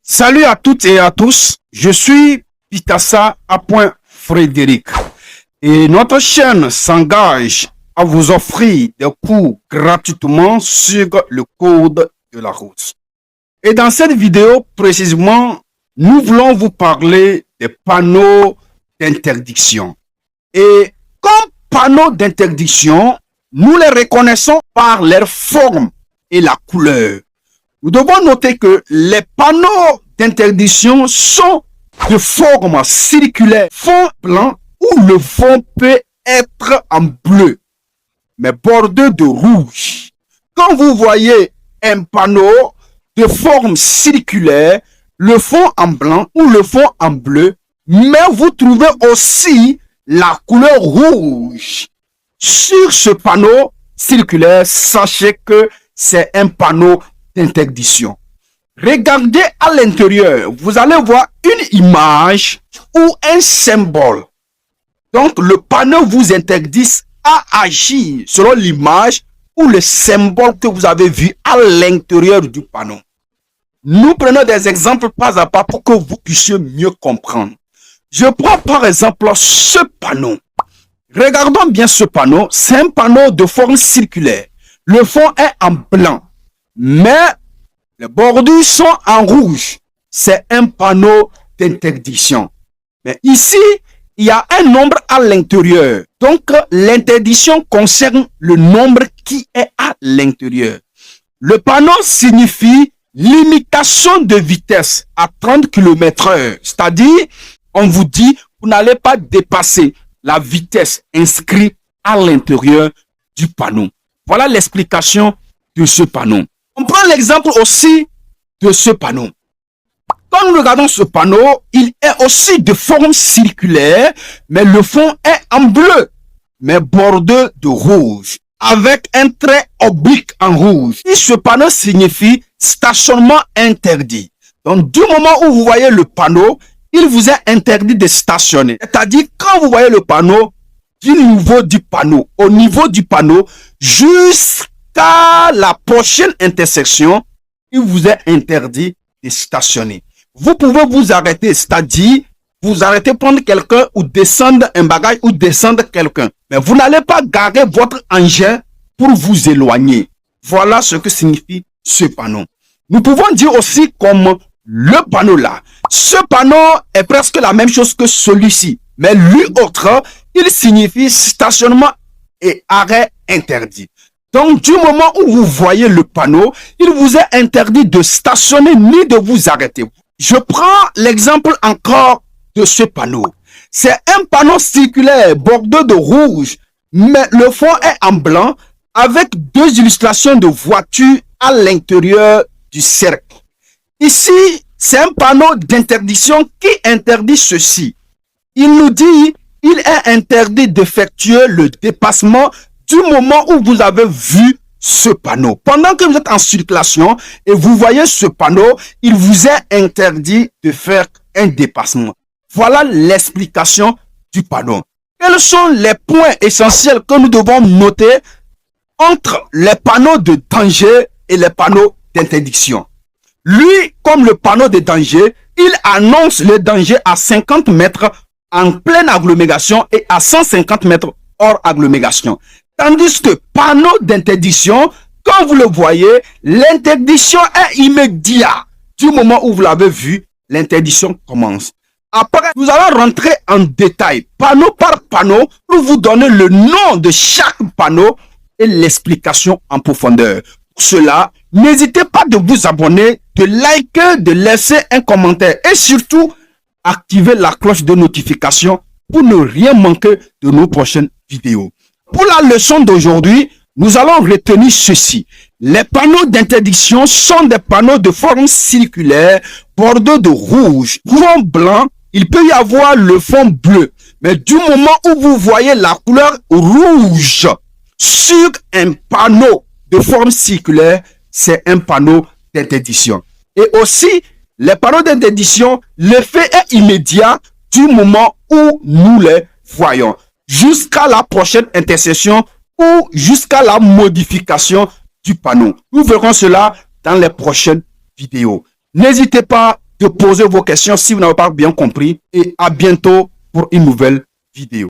Salut à toutes et à tous, je suis Pitassa Frédéric et notre chaîne s'engage à vous offrir des cours gratuitement sur le code de la route. Et dans cette vidéo précisément, nous voulons vous parler des panneaux d'interdiction. Et comme panneaux d'interdiction, nous les reconnaissons par leur forme et la couleur. Nous devons noter que les panneaux d'interdiction sont de forme circulaire, fond blanc ou le fond peut être en bleu, mais bordé de rouge. Quand vous voyez un panneau de forme circulaire, le fond en blanc ou le fond en bleu, mais vous trouvez aussi la couleur rouge. Sur ce panneau circulaire, sachez que c'est un panneau d'interdiction. Regardez à l'intérieur, vous allez voir une image ou un symbole. Donc, le panneau vous interdit à agir selon l'image ou le symbole que vous avez vu à l'intérieur du panneau. Nous prenons des exemples pas à pas pour que vous puissiez mieux comprendre. Je prends par exemple ce panneau. Regardons bien ce panneau. C'est un panneau de forme circulaire. Le fond est en blanc, mais les bordures sont en rouge. C'est un panneau d'interdiction. Mais ici, il y a un nombre à l'intérieur. Donc, l'interdiction concerne le nombre qui est à l'intérieur. Le panneau signifie limitation de vitesse à 30 km/h. C'est-à-dire, on vous dit, vous n'allez pas dépasser la vitesse inscrite à l'intérieur du panneau. Voilà l'explication de ce panneau. On prend l'exemple aussi de ce panneau. Quand nous regardons ce panneau, il est aussi de forme circulaire, mais le fond est en bleu, mais bordé de rouge, avec un trait oblique en rouge. Et ce panneau signifie stationnement interdit. Donc, du moment où vous voyez le panneau, il vous est interdit de stationner. C'est-à-dire, quand vous voyez le panneau, au niveau du panneau, jusqu'à la prochaine intersection, il vous est interdit de stationner. Vous pouvez vous arrêter, c'est-à-dire, vous arrêtez prendre quelqu'un ou descendre un bagage ou descendre quelqu'un. Mais vous n'allez pas garer votre engin pour vous éloigner. Voilà ce que signifie ce panneau. Nous pouvons dire aussi comme le panneau là. Ce panneau est presque la même chose que celui-ci. Mais lui autre, il signifie stationnement et arrêt interdit. Donc, du moment où vous voyez le panneau, il vous est interdit de stationner ni de vous arrêter. Je prends l'exemple encore de ce panneau. C'est un panneau circulaire bordé de rouge, mais le fond est en blanc avec deux illustrations de voitures à l'intérieur du cercle. Ici, c'est un panneau d'interdiction qui interdit ceci. Il nous dit, il est interdit d'effectuer le dépassement du moment où vous avez vu ce panneau. Pendant que vous êtes en circulation et vous voyez ce panneau, il vous est interdit de faire un dépassement. Voilà l'explication du panneau. Quels sont les points essentiels que nous devons noter entre les panneaux de danger et les panneaux d'interdiction? Lui, comme le panneau de danger, il annonce le danger à 50 mètres en pleine agglomération et à 150 mètres hors agglomération. Tandis que panneau d'interdiction, quand vous le voyez, l'interdiction est immédiate. Du moment où vous l'avez vu, l'interdiction commence. Après, nous allons rentrer en détail, panneau par panneau, pour vous donner le nom de chaque panneau et l'explication en profondeur. Pour cela, n'hésitez pas de vous abonner, de liker, de laisser un commentaire et surtout, activer la cloche de notification pour ne rien manquer de nos prochaines vidéos. Pour la leçon d'aujourd'hui, nous allons retenir ceci. Les panneaux d'interdiction sont des panneaux de forme circulaire, bordés de rouge, fond blanc. Il peut y avoir le fond bleu. Mais du moment où vous voyez la couleur rouge sur un panneau de forme circulaire, c'est un panneau d'interdiction. Et aussi, les panneaux d'interdiction, l'effet est immédiat du moment où nous les voyons, jusqu'à la prochaine intersection ou jusqu'à la modification du panneau. Nous verrons cela dans les prochaines vidéos. N'hésitez pas de poser vos questions si vous n'avez pas bien compris. Et à bientôt pour une nouvelle vidéo.